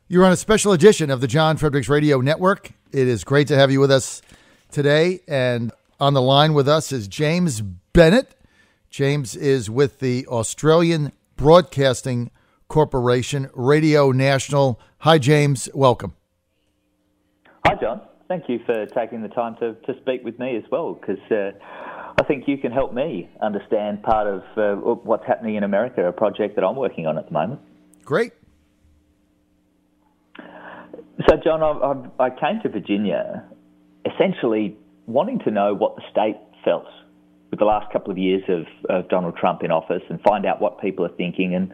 You're on a special edition of the John Fredericks Radio Network. It is great to have you with us today. And on the line with us is James Bennett. James is with the Australian Broadcasting Corporation, Radio National. Hi, James. Welcome. Hi, John. Thank you for taking the time to speak with me as well, because I think you can help me understand part of what's happening in America, a project that I'm working on at the moment. Great. So, John, I came to Virginia essentially wanting to know what the state felt with the last couple of years of Donald Trump in office and find out what people are thinking and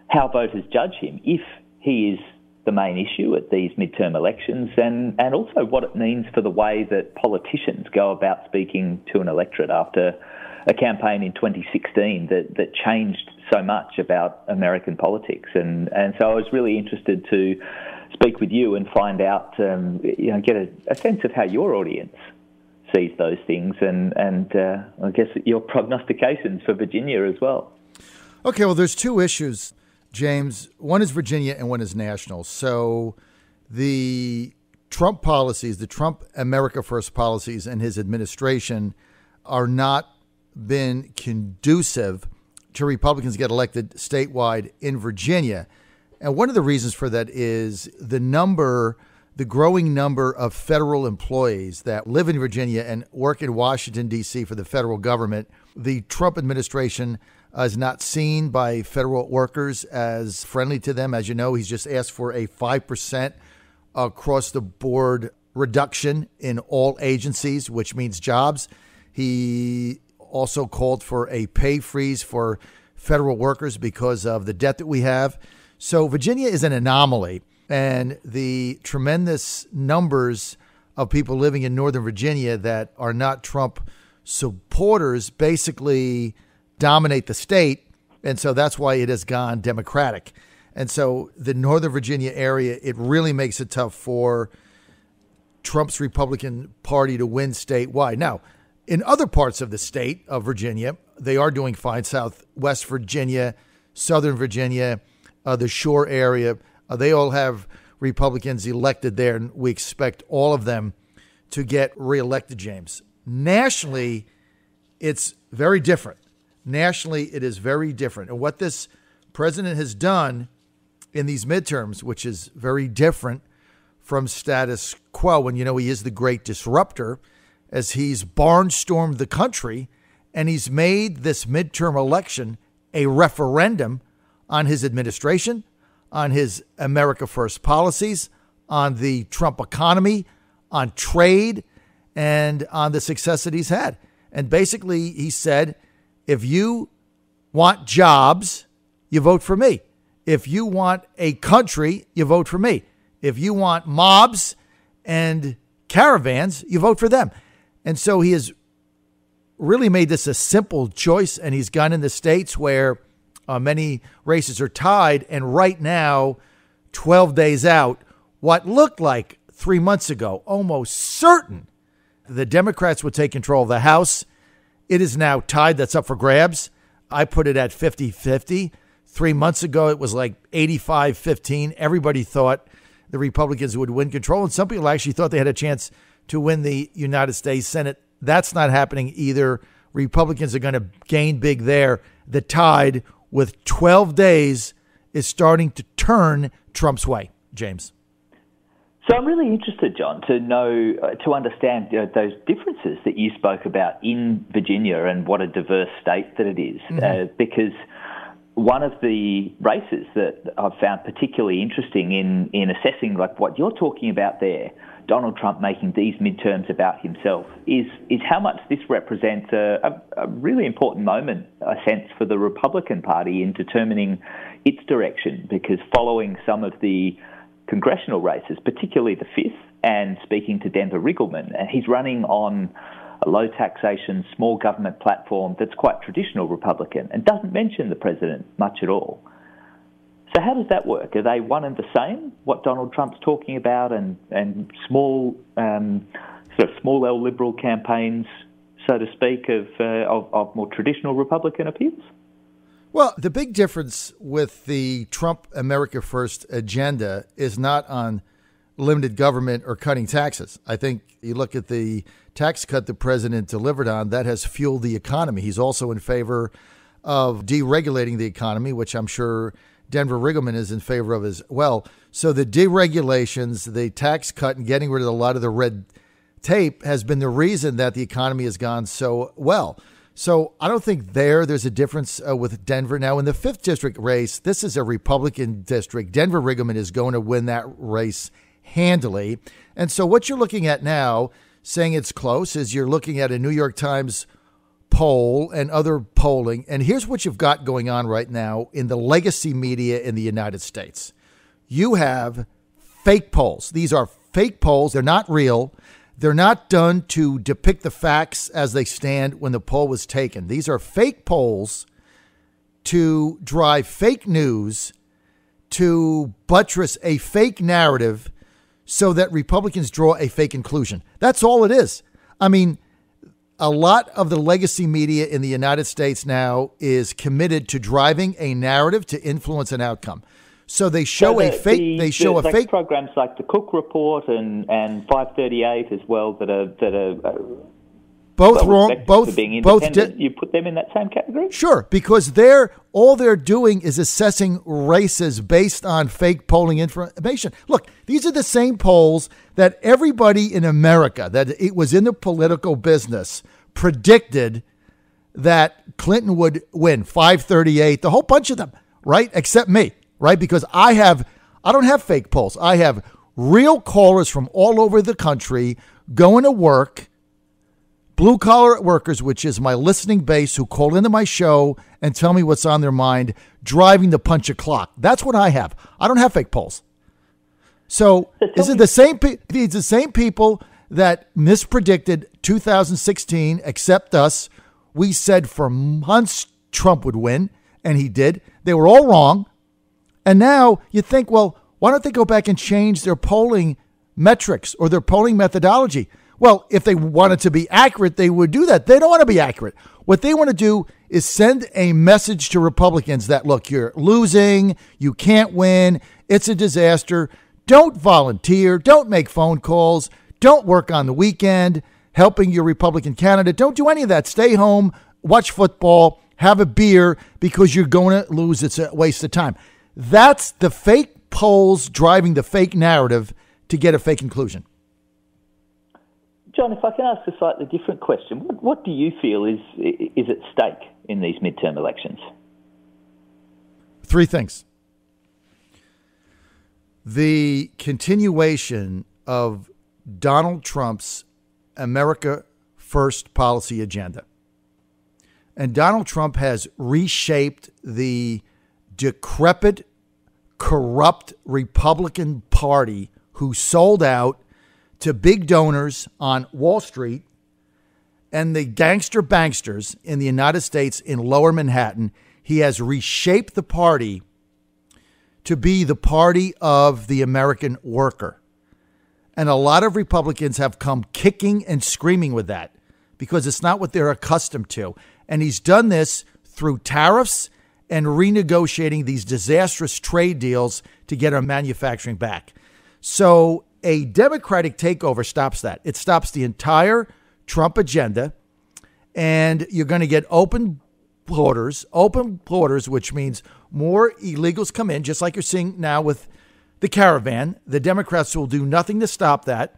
how voters judge him, if he is the main issue at these midterm elections, and also what it means for the way that politicians go about speaking to an electorate after a campaign in 2016 that changed so much about American politics. And so I was really interested to speak with you and find out, get a sense of how your audience sees those things and I guess your prognostications for Virginia as well. Okay, well, there's two issues, James. One is Virginia and one is national. So the Trump policies, the Trump America First policies and his administration are not been conducive to Republicans get elected statewide in Virginia. And one of the reasons for that is the growing number of federal employees that live in Virginia and work in Washington, D.C. for the federal government. The Trump administration is not seen by federal workers as friendly to them. As you know, he's just asked for a 5% across-the-board reduction in all agencies, which means jobs. He also called for a pay freeze for federal workers because of the debt that we have. So Virginia is an anomaly, and the tremendous numbers of people living in Northern Virginia that are not Trump supporters basically dominate the state, and so that's why it has gone Democratic. And so the Northern Virginia area, it really makes it tough for Trump's Republican Party to win statewide. Now, in other parts of the state of Virginia, they are doing fine. Southwest Virginia, Southern Virginia, the Shore area, they all have Republicans elected there, and we expect all of them to get reelected, James. Nationally, it's very different. Nationally, it is very different. And what this president has done in these midterms, which is very different from status quo, and he is the great disruptor, as he's barnstormed the country, and he's made this midterm election a referendum on his administration, on his America First policies, on the Trump economy, on trade, and on the success that he's had. And basically, he said, if you want jobs, you vote for me. If you want a country, you vote for me. If you want mobs and caravans, you vote for them. And so he has really made this a simple choice, and he's gone in the states where many races are tied. And right now, 12 days out, what looked like 3 months ago, almost certain the Democrats would take control of the House. It is now tied. That's up for grabs. I put it at 50-50. 3 months ago, it was like 85-15. Everybody thought the Republicans would win control. And some people actually thought they had a chance to win the United States Senate. That's not happening either. Republicans are going to gain big there. The tide with 12 days is starting to turn Trump's way, James. So I'm really interested, John, to understand those differences that you spoke about in Virginia and what a diverse state that it is. Mm-hmm. Because one of the races that I've found particularly interesting in assessing like what you're talking about there, Donald Trump making these midterms about himself, is how much this represents a really important moment, I sense, for the Republican Party in determining its direction, because following some of the congressional races, particularly the 5th, and speaking to Denver Riggleman, and he's running on a low taxation, small government platform that's quite traditional Republican and doesn't mention the president much at all. So how does that work? Are they one and the same, what Donald Trump's talking about, and small, sort of small L liberal campaigns, so to speak, of more traditional Republican appeals? Well, the big difference with the Trump America First agenda is not on limited government or cutting taxes. I think you look at the tax cut the president delivered on, that has fueled the economy. He's also in favor of deregulating the economy, which I'm sure Denver Riggleman is in favor of as well. So the deregulations, the tax cut, and getting rid of a lot of the red tape has been the reason that the economy has gone so well. So I don't think there's a difference with Denver. Now, in the 5th district race, this is a Republican district. Denver Riggleman is going to win that race handily. And so what you're looking at now, saying it's close, is you're looking at a New York Times poll and other polling. And here's what you've got going on right now in the legacy media in the United States. You have fake polls. These are fake polls. They're not real. They're not done to depict the facts as they stand when the poll was taken. These are fake polls to drive fake news, to buttress a fake narrative so that Republicans draw a fake conclusion. That's all it is. I mean, a lot of the legacy media in the United States now is committed to driving a narrative to influence an outcome. So they show a fake programs like the Cook Report and 538 as well that are both wrong. Both being independent. You put them in that same category? Sure, because all they're doing is assessing races based on fake polling information. Look, these are the same polls that everybody in America that it was in the political business predicted that Clinton would win 538. The whole bunch of them, right? Except me. Right? Because I don't have fake polls. I have real callers from all over the country going to work, blue collar workers, which is my listening base, who call into my show and tell me what's on their mind, driving the punch a clock. That's what I have. I don't have fake polls. So is it the same? It's the same people that mispredicted 2016, except us. We said for months Trump would win, and he did. They were all wrong. And now you think, well, why don't they go back and change their polling metrics or their polling methodology? Well, if they wanted to be accurate, they would do that. They don't want to be accurate. What they want to do is send a message to Republicans that, look, you're losing, you can't win, it's a disaster. Don't volunteer, don't make phone calls, don't work on the weekend helping your Republican candidate. Don't do any of that. Stay home, watch football, have a beer because you're going to lose. It's a waste of time. That's the fake polls driving the fake narrative to get a fake conclusion. John, if I can ask a slightly different question, what do you feel is at stake in these midterm elections? 3 things. The continuation of Donald Trump's America First policy agenda. And Donald Trump has reshaped the decrepit, corrupt Republican Party who sold out to big donors on Wall Street and the gangster banksters in the United States in Lower Manhattan. He has reshaped the party to be the party of the American worker. And a lot of Republicans have come kicking and screaming with that because it's not what they're accustomed to. And he's done this through tariffs and renegotiating these disastrous trade deals to get our manufacturing back. So a Democratic takeover stops that. It stops the entire Trump agenda, and you're going to get open borders, which means more illegals come in, just like you're seeing now with the caravan. The Democrats will do nothing to stop that,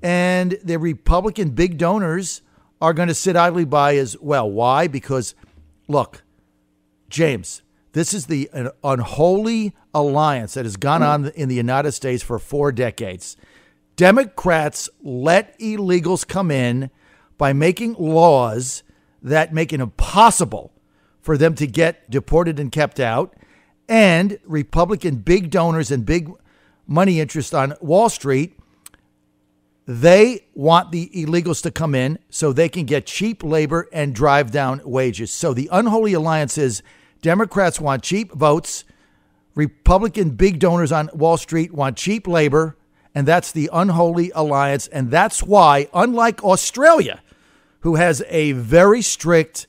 and the Republican big donors are going to sit idly by as well. Why? Because, look, James, this is the unholy alliance that has gone on in the United States for 4 decades. Democrats let illegals come in by making laws that make it impossible for them to get deported and kept out. And Republican big donors and big money interests on Wall Street, they want the illegals to come in so they can get cheap labor and drive down wages. So the unholy alliance is Democrats want cheap votes, Republican big donors on Wall Street want cheap labor, and that's the unholy alliance. And that's why, unlike Australia, who has a very strict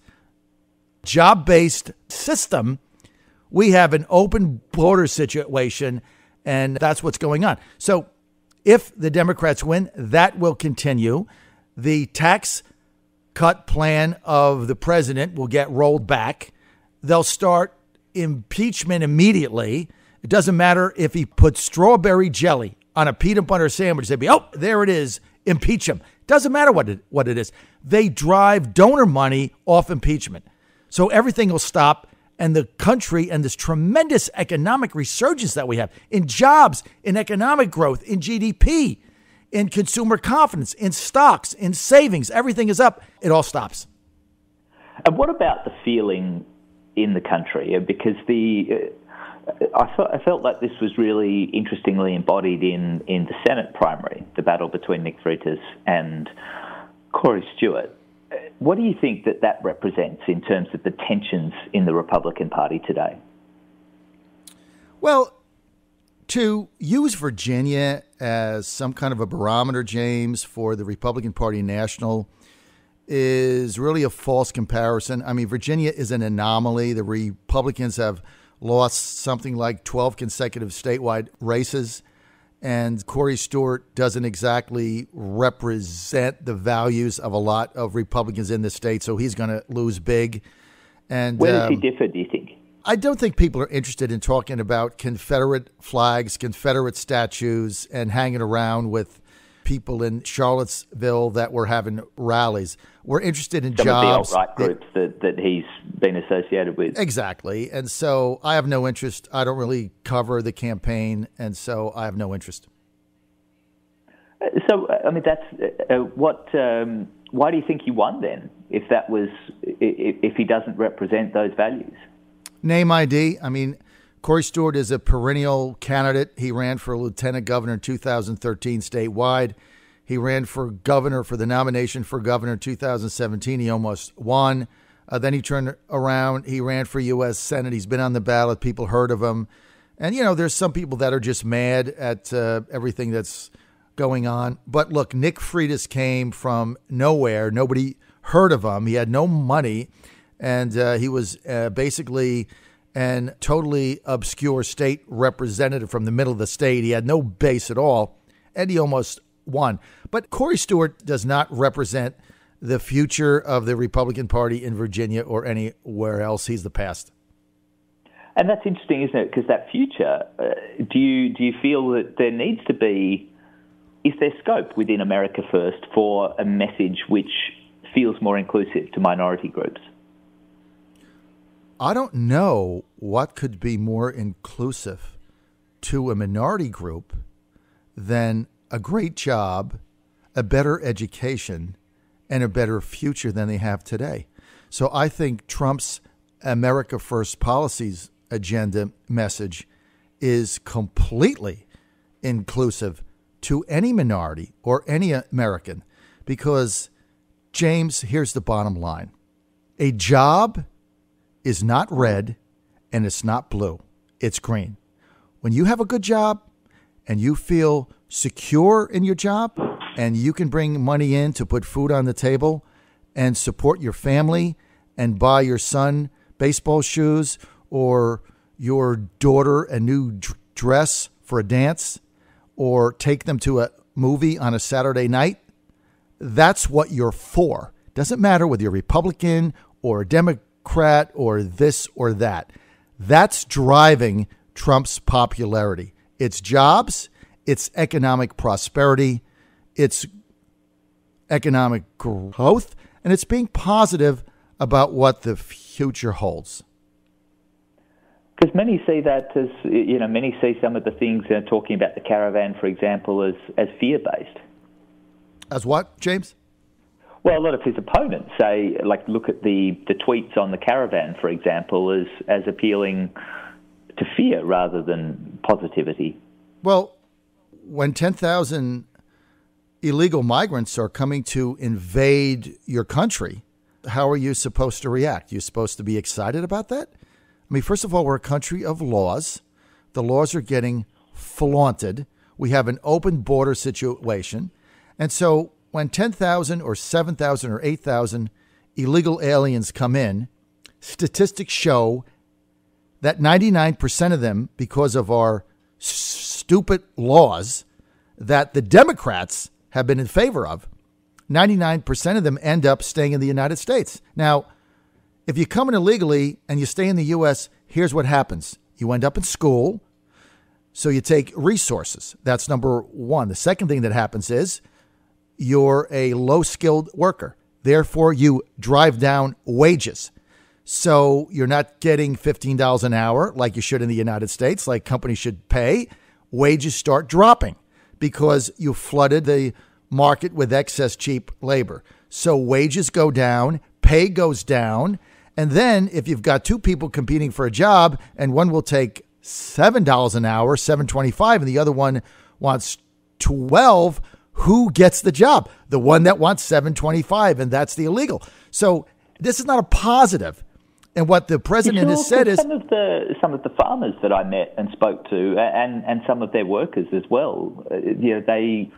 job-based system, We have an open border situation, and that's what's going on. So if the Democrats win, that will continue. The tax cut plan of the president will get rolled back. They'll start impeachment immediately. It doesn't matter if he puts strawberry jelly on a peanut butter sandwich. They'd be, oh, there it is. Impeach him. Doesn't matter what it is. They drive donor money off impeachment. So everything will stop, and the country and this tremendous economic resurgence that we have in jobs, in economic growth, in GDP, in consumer confidence, in stocks, in savings, everything is up. It all stops. And what about the feeling in the country? Because I felt like this was really interestingly embodied in the Senate primary, the battle between Nick Freitas and Corey Stewart. What do you think that represents in terms of the tensions in the Republican Party today? Well, to use Virginia as some kind of a barometer, James, for the Republican Party national is really a false comparison. I mean, Virginia is an anomaly. The Republicans have lost something like 12 consecutive statewide races, and Corey Stewart doesn't exactly represent the values of a lot of Republicans in the state, so he's going to lose big. And where does he differ, do you think? I don't think people are interested in talking about Confederate flags, Confederate statues, and hanging around with people in Charlottesville that were having rallies. We're interested in some jobs. Some of the alt-right groups that he's been associated with. Exactly. And so I have no interest. I don't really cover the campaign, and so I have no interest. So, I mean, that's what. Why do you think he won then? If he doesn't represent those values? Name ID. I mean, Corey Stewart is a perennial candidate. He ran for lieutenant governor in 2013 statewide. He ran for governor for the nomination for governor in 2017. He almost won. Then he turned around. He ran for U.S. Senate. He's been on the ballot. People heard of him. And, there's some people that are just mad at everything that's going on. But look, Nick Freitas came from nowhere. Nobody heard of him. He had no money. And he was basically an totally obscure state representative from the middle of the state. He had no base at all, and he almost won. But Corey Stewart does not represent the future of the Republican Party in Virginia or anywhere else. He's the past. And that's interesting, isn't it? Because that future, do you feel that there needs to be, is there scope within America First for a message which feels more inclusive to minority groups? I don't know what could be more inclusive to a minority group than a great job, a better education, and a better future than they have today. So I think Trump's America First policies agenda message is completely inclusive to any minority or any American because, James, here's the bottom line. A job is not red and it's not blue. It's green. When you have a good job and you feel secure in your job and you can bring money in to put food on the table and support your family and buy your son baseball shoes or your daughter a new dress for a dance or take them to a movie on a Saturday night, that's what you're for. Doesn't matter whether you're Republican or a Democrat or this or that. That's driving Trump's popularity. It's jobs, it's economic prosperity, it's economic growth, and it's being positive about what the future holds. Because many see that as, many see some of the things, talking about the caravan, for example, as fear-based. As what, James? Well, a lot of his opponents say, look at the tweets on the caravan, for example, as appealing to fear rather than positivity. Well, when 10,000 illegal migrants are coming to invade your country, how are you supposed to react? You're supposed to be excited about that? I mean, first of all, we're a country of laws. The laws are getting flaunted. We have an open border situation. And so when 10,000 or 7,000 or 8,000 illegal aliens come in, statistics show that 99% of them, because of our stupid laws that the Democrats have been in favor of, 99% of them end up staying in the United States. Now, if you come in illegally and you stay in the U.S., here's what happens. You end up in school, so you take resources. That's number one. The second thing that happens is you're a low-skilled worker. Therefore, you drive down wages. So you're not getting $15 an hour like you should in the United States, like companies should pay. Wages start dropping because you flooded the market with excess cheap labor. So wages go down, pay goes down. And then if you've got two people competing for a job and one will take $7 an hour, $7.25, and the other one wants $12, who gets the job? The one that wants $7.25, and that's the illegal. So this is not a positive. And what the president has said is some of the farmers that I met and spoke to, and some of their workers as well. They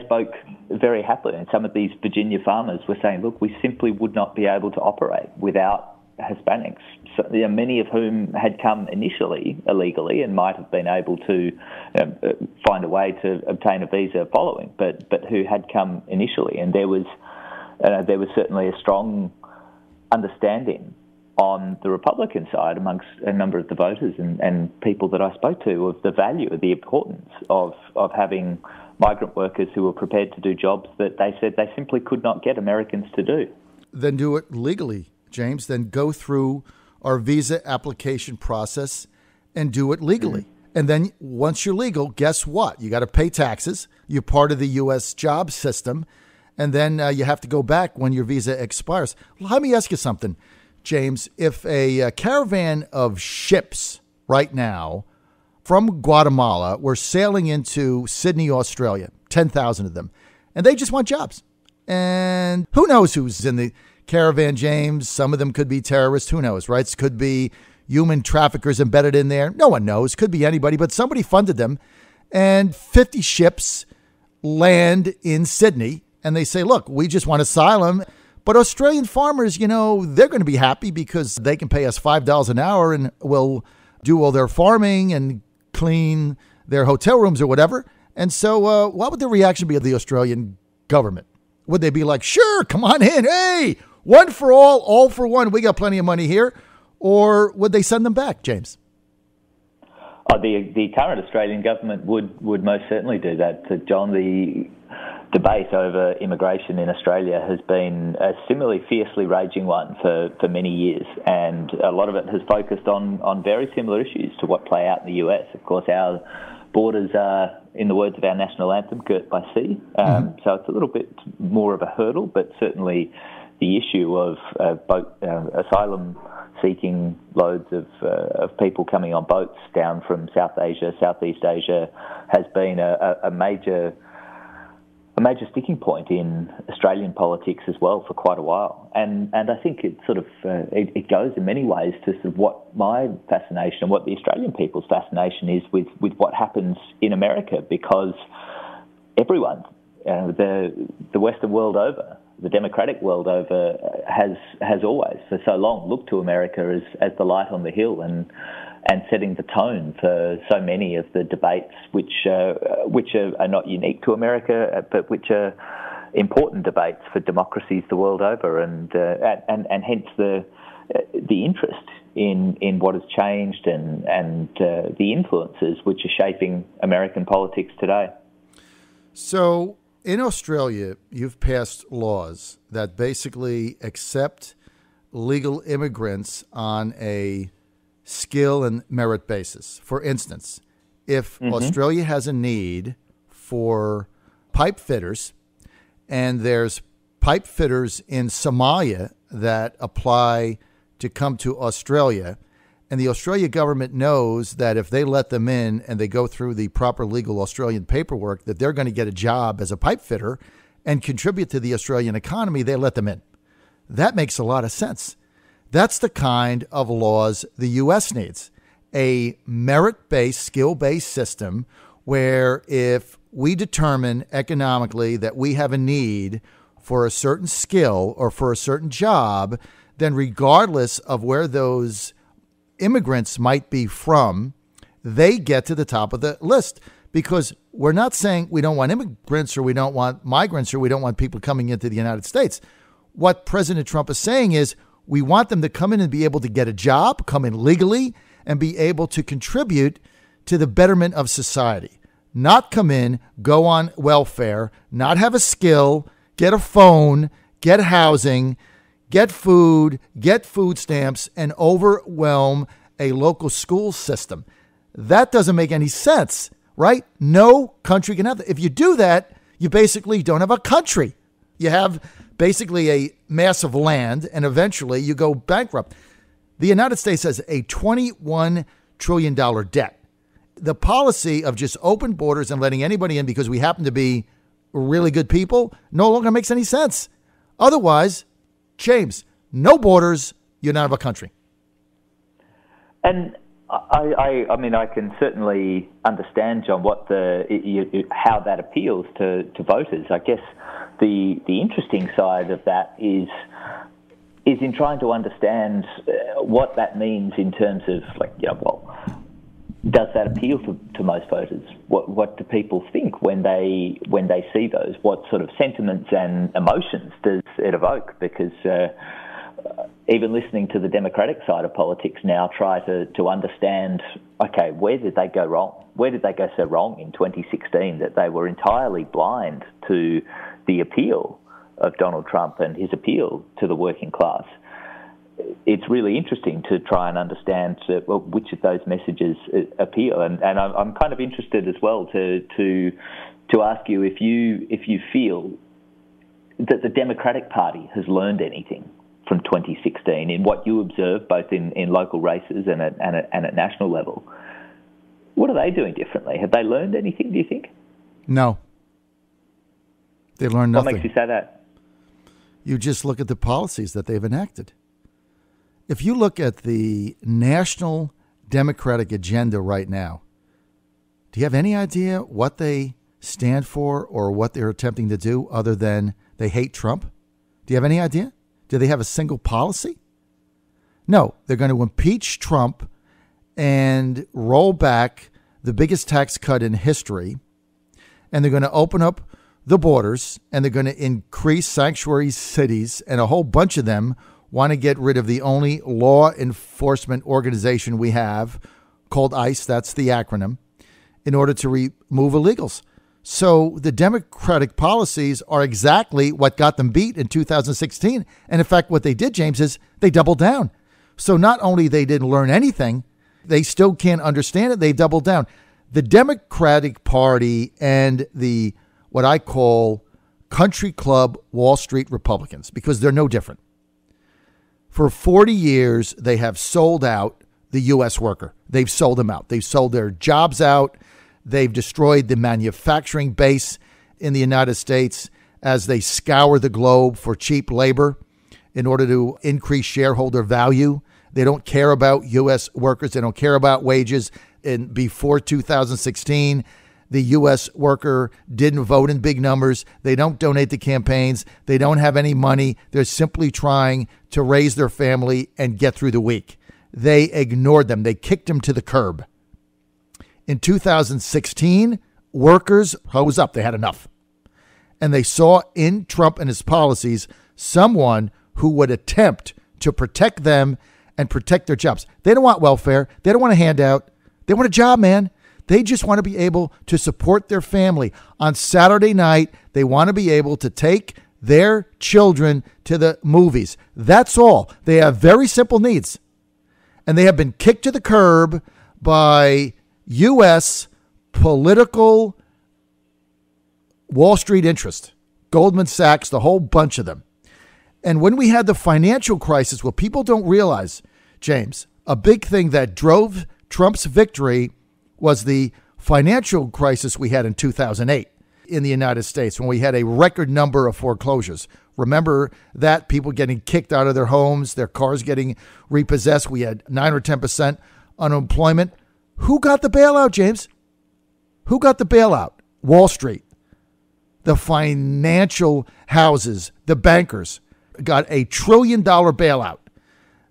spoke very happily, and some of these Virginia farmers were saying, "Look, we simply would not be able to operate without Hispanics." So, many of whom had come initially illegally and might have been able to find a way to obtain a visa following, but who had come initially, and there was certainly a strong understanding on the Republican side amongst a number of the voters and people that I spoke to of the value, the importance of having migrant workers who were prepared to do jobs that they said they simply could not get Americans to do. Then do it legally, James. Then go through our visa application process and do it legally. And then once you're legal, guess what? You got to pay taxes. You're part of the U.S. job system. And then you have to go back when your visa expires. Let me ask you something, James. If a caravan of ships right now from Guatemala were sailing into Sydney, Australia, 10,000 of them, and they just want jobs. And who knows who's in the caravan, James? Some of them could be terrorists. Who knows, right? Could be human traffickers embedded in there. No one knows. Could be anybody, but somebody funded them. And 50 ships land in Sydney. And they say, look, we just want asylum. But Australian farmers, they're going to be happy because they can pay us $5 an hour and we'll do all their farming and clean their hotel rooms or whatever. And so what would the reaction be of the Australian government? Would they be like, sure, come on in. Hey, one for all for one. We got plenty of money here. Or would they send them back, James? The current Australian government would most certainly do that. John, the debate over immigration in Australia has been a similarly fiercely raging one for many years, and a lot of it has focused on very similar issues to what play out in the US. Of course, our borders are, in the words of our national anthem, girt by sea, so it's a little bit more of a hurdle, but certainly the issue of asylum-seeking loads of people coming on boats down from South Asia, Southeast Asia, has been a major sticking point in Australian politics as well for quite a while, and I think it sort of it goes in many ways to sort of what my fascination and what the Australian people's fascination is with what happens in America, because everyone, the Western world over, the democratic world over, has always for so long looked to America as the light on the hill and setting the tone for so many of the debates which are not unique to America, but which are important debates for democracies the world over, and hence the interest in what has changed and the influences which are shaping American politics today. So in Australia, you've passed laws that basically accept legal immigrants on a skill and merit basis. For instance, if Australia has a need for pipe fitters, and there's pipe fitters in Somalia that apply to come to Australia, and the Australian government knows that if they let them in and they go through the proper legal Australian paperwork, that they're going to get a job as a pipe fitter and contribute to the Australian economy, they let them in. That makes a lot of sense. That's the kind of laws the U.S. needs, a merit-based, skill-based system where if we determine economically that we have a need for a certain skill or for a certain job, then regardless of where those immigrants might be from, they get to the top of the list. Because we're not saying we don't want immigrants or we don't want migrants or we don't want people coming into the United States. What President Trump is saying is we want them to come in and be able to get a job, come in legally, and be able to contribute to the betterment of society. Not come in, go on welfare, not have a skill, get a phone, get housing, get food stamps, and overwhelm a local school system. That doesn't make any sense. Right? No country can have that. If you do that, you basically don't have a country. You have basically a mass of land, and eventually you go bankrupt. The United States has a $21 trillion debt. The policy of just open borders and letting anybody in because we happen to be really good people no longer makes any sense. Otherwise, James, no borders, you're not of a country. And I mean, I can certainly understand, John, how that appeals to voters. I guess the interesting side of that is in trying to understand what that means in terms of, does that appeal to most voters? What do people think when they see those? What sort of sentiments and emotions does it evoke? Because even listening to the Democratic side of politics now try to understand, okay, where did they go wrong? Where did they go so wrong in 2016 that they were entirely blind to the appeal of Donald Trump and his appeal to the working class? It's really interesting to try and understand which of those messages appeal. And I'm kind of interested as well to ask you if you feel that the Democratic Party has learned anything from 2016 in what you observe both in local races and at national level. What are they doing differently? Have they learned anything, do you think? No. They learned nothing. What makes you say that? You just look at the policies that they've enacted. If you look at the national Democratic agenda right now, do you have any idea what they stand for or what they're attempting to do other than they hate Trump? Do you have any idea? Do they have a single policy? No, they're going to impeach Trump and roll back the biggest tax cut in history. And they're going to open up the borders and they're going to increase sanctuary cities. And a whole bunch of them want to get rid of the only law enforcement organization we have called ICE. That's the acronym, in order to remove illegals. So the Democratic policies are exactly what got them beat in 2016. And in fact, what they did, James, is they doubled down. So not only they didn't learn anything, they still can't understand it. They doubled down. The Democratic Party and the what I call country club Wall Street Republicans, because they're no different. For 40 years, they have sold out the U.S. worker. They've sold them out. They've sold their jobs out. They've destroyed the manufacturing base in the United States as they scour the globe for cheap labor in order to increase shareholder value. They don't care about U.S. workers. They don't care about wages. And before 2016, the U.S. worker didn't vote in big numbers. They don't donate to campaigns. They don't have any money. They're simply trying to raise their family and get through the week. They ignored them. They kicked them to the curb. In 2016, workers rose up. They had enough. And they saw in Trump and his policies someone who would attempt to protect them and protect their jobs. They don't want welfare. They don't want a handout. They want a job, man. They just want to be able to support their family. On Saturday night, they want to be able to take their children to the movies. That's all. They have very simple needs. And they have been kicked to the curb by U.S. political Wall Street interest, Goldman Sachs, the whole bunch of them. And when we had the financial crisis, what people don't realize, James, a big thing that drove Trump's victory was the financial crisis we had in 2008 in the United States when we had a record number of foreclosures. Remember that? People getting kicked out of their homes, their cars getting repossessed. We had 9 or 10% unemployment. Who got the bailout, James? Who got the bailout? Wall Street. The financial houses, the bankers got $1 trillion bailout.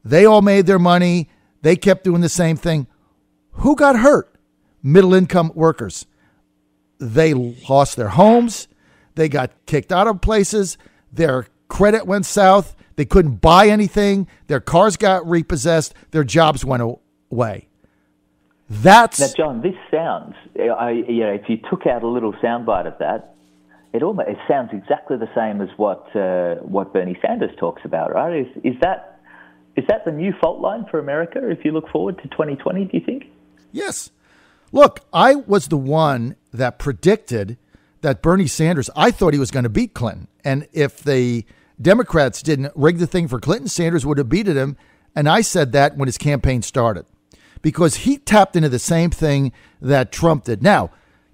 They all made their money. They kept doing the same thing. Who got hurt? Middle-income workers. They lost their homes. They got kicked out of places. Their credit went south. They couldn't buy anything. Their cars got repossessed. Their jobs went away. That's... Now, John, this sounds, if you took out a little soundbite of that, it sounds exactly the same as what Bernie Sanders talks about, right? Is that the new fault line for America if you look forward to 2020, do you think? Yes. Look, I was the one that predicted that Bernie Sanders, I thought he was going to beat Clinton. And if the Democrats didn't rig the thing for Clinton, Sanders would have beaten him. And I said that when his campaign started because he tapped into the same thing that Trump did. Now,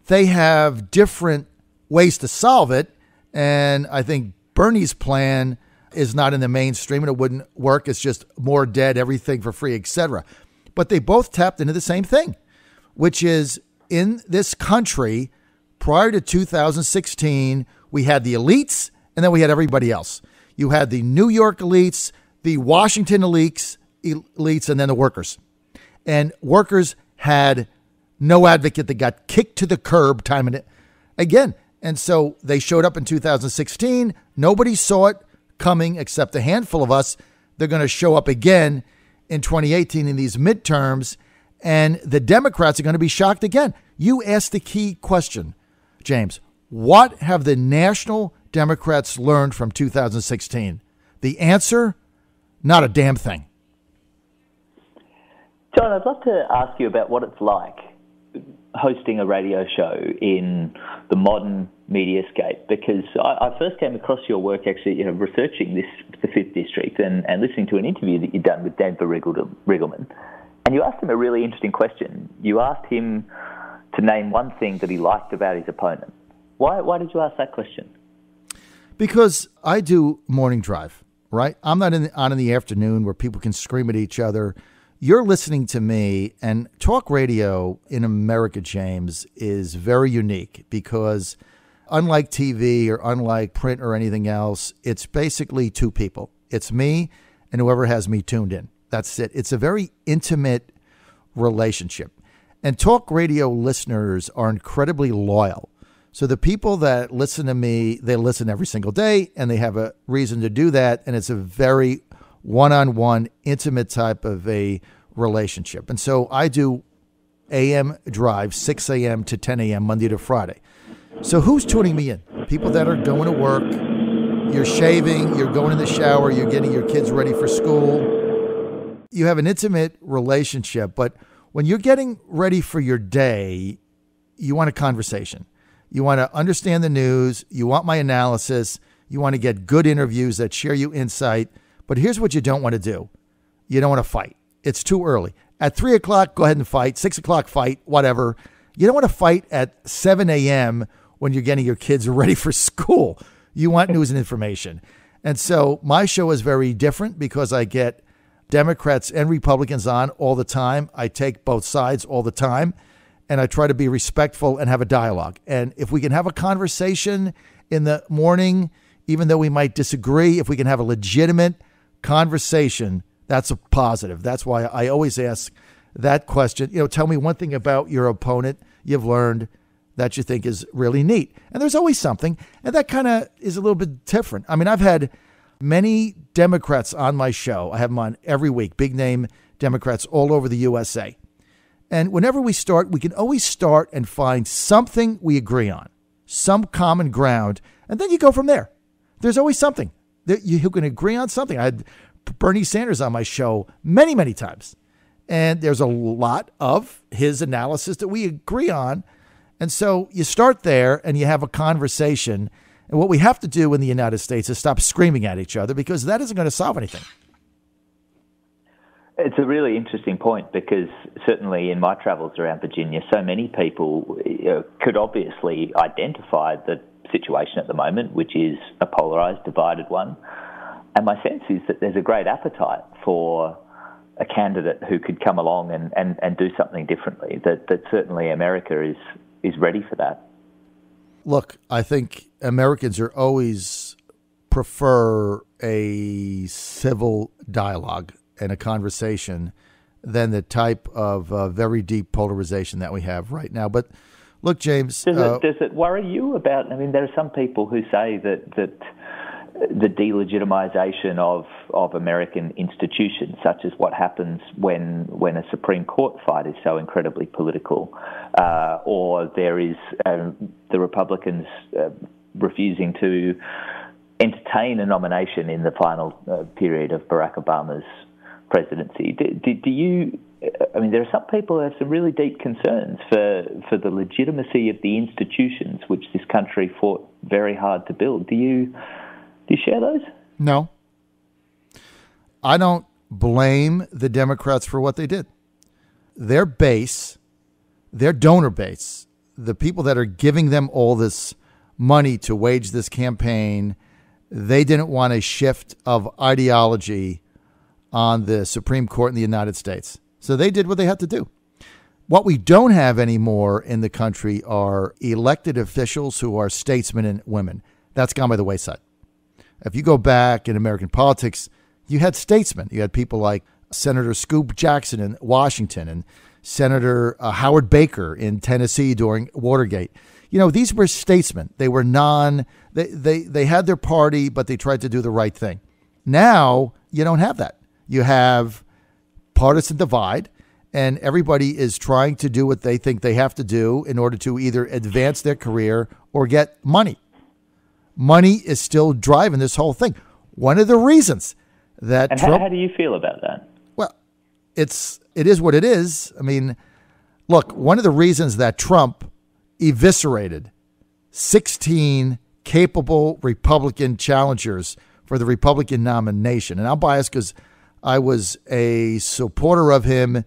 they have different ways to solve it. And I think Bernie's plan is not in the mainstream and it wouldn't work. It's just more dead, everything for free, etc. But they both tapped into the same thing, which is in this country prior to 2016, we had the elites and then we had everybody else. You had the New York elites, the Washington elites, and then the workers. And workers had no advocate that got kicked to the curb time and again. And so they showed up in 2016. Nobody saw it coming except a handful of us. They're going to show up again in 2018 in these midterms. And the Democrats are going to be shocked again. You asked the key question, James. What have the national Democrats learned from 2016? The answer, not a damn thing. John, I'd love to ask you about what it's like hosting a radio show in the modern mediascape, because I first came across your work actually, researching the 5th District and listening to an interview that you'd done with Denver Riggleman. And you asked him a really interesting question. You asked him to name one thing that he liked about his opponent. Why did you ask that question? Because I do morning drive, right? I'm not on in the afternoon where people can scream at each other. You're listening to me, and talk radio in America, James, is very unique because unlike TV or unlike print or anything else, it's basically two people. It's me and whoever has me tuned in. That's it. It's a very intimate relationship. And talk radio listeners are incredibly loyal. So the people that listen to me, they listen every single day and they have a reason to do that. And it's a very one-on-one, intimate type of a relationship. And so I do AM drive, 6 a.m. to 10 a.m. Monday to Friday. So who's tuning me in? People that are going to work, you're shaving, you're going in the shower, you're getting your kids ready for school. You have an intimate relationship, but when you're getting ready for your day, you want a conversation. You want to understand the news. You want my analysis. You want to get good interviews that share you insight. But here's what you don't want to do. You don't want to fight. It's too early. At 3 o'clock, go ahead and fight. 6 o'clock, fight, whatever. You don't want to fight at 7 a.m. when you're getting your kids ready for school. You want news and information. And so my show is very different because I get Democrats and Republicans on all the time. I take both sides all the time. And I try to be respectful and have a dialogue. And if we can have a conversation in the morning, even though we might disagree, if we can have a legitimate conversation, that's a positive. That's why I always ask that question. Tell me one thing about your opponent you've learned that you think is really neat. And there's always something. And that kind of is a little bit different. I mean, I've had many Democrats on my show. I have them on every week, big name Democrats all over the USA. And whenever we start, we can always start and find something we agree on, some common ground, and then you go from there. There's always something that you can agree on something. I had Bernie Sanders on my show many, many times, and there's a lot of his analysis that we agree on. And so you start there and you have a conversation. And what we have to do in the United States is stop screaming at each other because that isn't going to solve anything. It's a really interesting point because certainly in my travels around Virginia, so many people could obviously identify the situation at the moment, which is a polarised, divided one. And my sense is that there's a great appetite for a candidate who could come along and do something differently, that certainly America is ready for that. Look, I think Americans are always prefer a civil dialogue and a conversation than the type of very deep polarization that we have right now. But look, James, does it worry you about? I mean, there are some people who say that the delegitimization of American institutions, such as what happens when a Supreme Court fight is so incredibly political, or there is the Republicans refusing to entertain a nomination in the final period of Barack Obama's presidency. Do you? I mean, there are some people who have some really deep concerns for the legitimacy of the institutions which this country fought very hard to build. Do you share those? No. I don't blame the Democrats for what they did. Their base, their donor base, the people that are giving them all this money to wage this campaign, they didn't want a shift of ideology on the Supreme Court in the United States. So they did what they had to do. What we don't have anymore in the country are elected officials who are statesmen and women. That's gone by the wayside. If you go back in American politics, you had statesmen. You had people like Senator Scoop Jackson in Washington and Senator Howard Baker in Tennessee during Watergate. You know, these were statesmen. They were they had their party, but they tried to do the right thing. Now, you don't have that. You have partisan divide, and everybody is trying to do what they think they have to do in order to either advance their career or get money. Money is still driving this whole thing. One of the reasons that Trump... how do you feel about that? Well, it is what it is. I mean, look, one of the reasons that Trump eviscerated 16 capable Republican challengers for the Republican nomination, and I'm biased because I was a supporter of him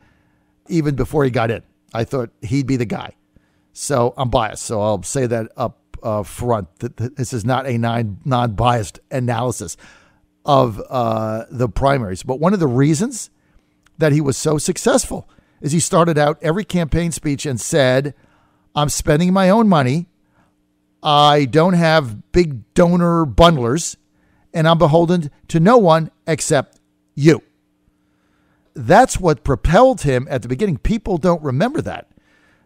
even before he got in. I thought he'd be the guy. So I'm biased. So I'll say that up front. This is not a non-biased analysis of the primaries. But one of the reasons that he was so successful is he started out every campaign speech and said, I'm spending my own money. I don't have big donor bundlers, and I'm beholden to no one except you. That's what propelled him at the beginning. People don't remember that.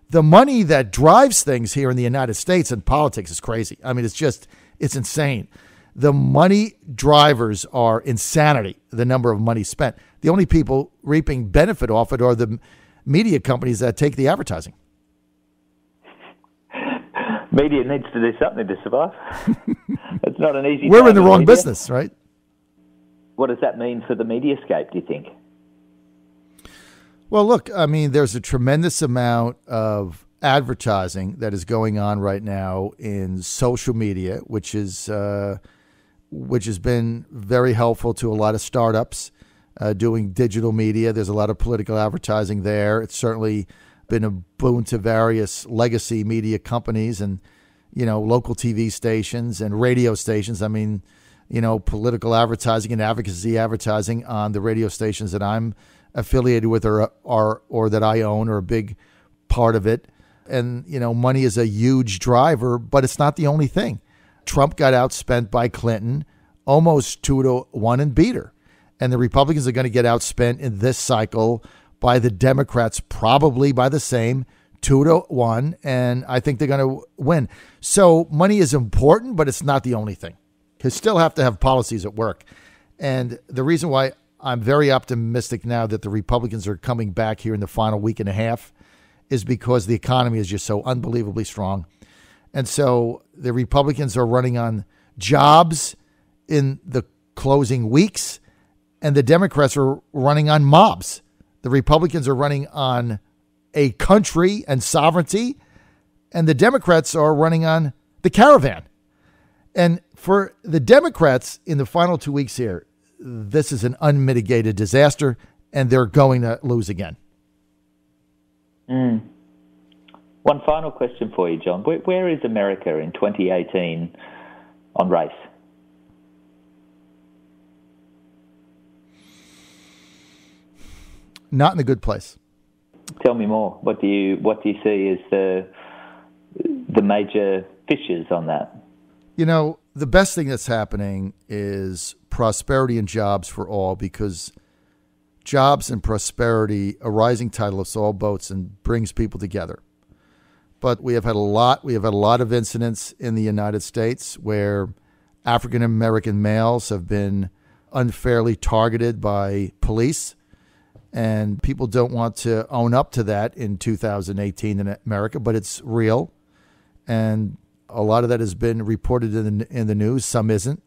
The money that drives things here in the United States and politics is crazy. I mean, it's insane. The money drivers are insanity, the number of money spent. The only people reaping benefit off it are the media companies that take the advertising. Media needs to do something to survive. It's not an easy. We're in the wrong business, right? What does that mean for the mediascape, do you think? Well, look, I mean, there's a tremendous amount of advertising that is going on right now in social media, which has been very helpful to a lot of startups doing digital media. There's a lot of political advertising there. It's certainly been a boon to various legacy media companies and, you know, local TV stations and radio stations. I mean, you know, political advertising and advocacy advertising on the radio stations that I'm affiliated with or that I own are a big part of it. And, you know, money is a huge driver, but it's not the only thing. Trump got outspent by Clinton almost 2-1 and beat her. And the Republicans are going to get outspent in this cycle by the Democrats, probably by the same 2-1. And I think they're going to win. So money is important, but it's not the only thing. You still have to have policies at work. And the reason why I'm very optimistic now that the Republicans are coming back here in the final week and a half is because the economy is just so unbelievably strong. And so the Republicans are running on jobs in the closing weeks, and the Democrats are running on mobs. The Republicans are running on a country and sovereignty, and the Democrats are running on the caravan. And for the Democrats in the final 2 weeks here, this is an unmitigated disaster, and they're going to lose again. One final question for you, John. Where is America in 2018 on race? Not in a good place. Tell me more. What do you see as the major fissures on that? You know, the best thing that's happening is prosperity and jobs for all, because jobs and prosperity, a rising tide lifts all boats and brings people together. But we have had a lot of incidents in the United States where African American males have been unfairly targeted by police, and people don't want to own up to that in 2018 in America, but it's real. And a lot of that has been reported in the news. Some isn't.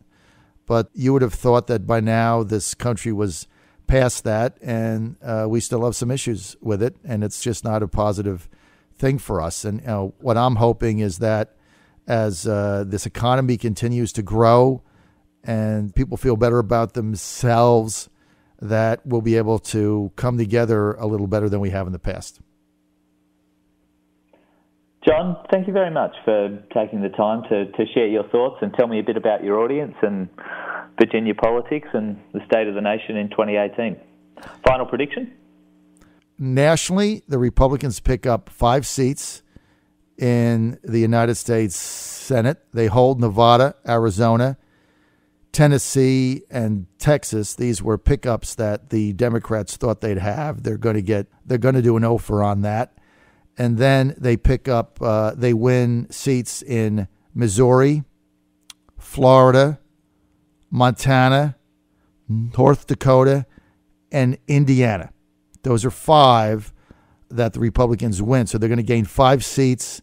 But you would have thought that by now this country was past that, and we still have some issues with it, and it's just not a positive thing for us. And what I'm hoping is that as this economy continues to grow and people feel better about themselves, that we'll be able to come together a little better than we have in the past. John, thank you very much for taking the time to share your thoughts and tell me a bit about your audience and Virginia politics and the state of the nation in 2018. Final prediction? Nationally, the Republicans pick up 5 seats in the United States Senate. They hold Nevada, Arizona, Tennessee, and Texas. These were pickups that the Democrats thought they'd have. They're going to do an offer on that. And then they pick up, they win seats in Missouri, Florida, Montana, North Dakota, and Indiana. Those are 5 that the Republicans win. So they're going to gain 5 seats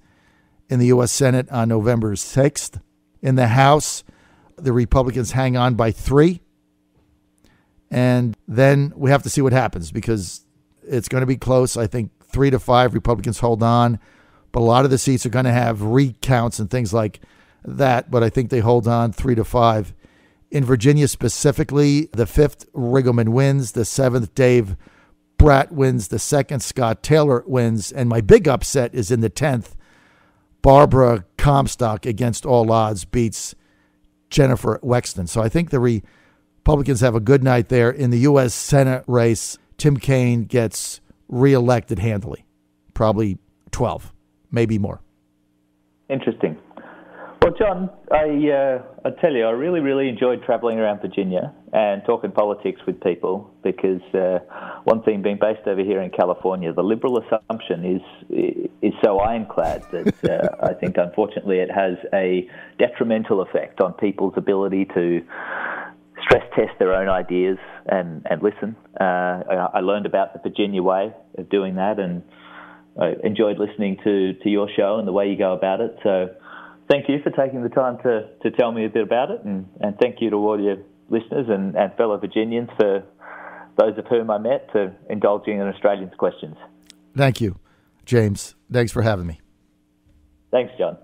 in the U.S. Senate on November 6th. In the House, the Republicans hang on by 3. And then we have to see what happens because it's going to be close. I think 3 to 5 Republicans hold on, but a lot of the seats are going to have recounts and things like that. But I think they hold on 3 to 5. In Virginia specifically, the 5th, Riggleman wins. The 7th, Dave Bratt wins. The 2nd, Scott Taylor wins. And my big upset is in the 10th, Barbara Comstock, against all odds, beats Jennifer Wexton. So I think the Republicans have a good night there. In the U.S. Senate race, Tim Kaine gets reelected handily, probably 12, maybe more. Interesting. Well, John, I tell you, I really, really enjoyed travelling around Virginia and talking politics with people because one thing being based over here in California, the liberal assumption is so ironclad that I think, unfortunately, it has a detrimental effect on people's ability to stress test their own ideas and listen. I learned about the Virginia way of doing that, and I enjoyed listening to your show and the way you go about it. So thank you for taking the time to tell me a bit about it, and thank you to all your listeners and fellow Virginians, for those of whom I met, for indulging in Australians' questions. Thank you, James. Thanks for having me. Thanks, John.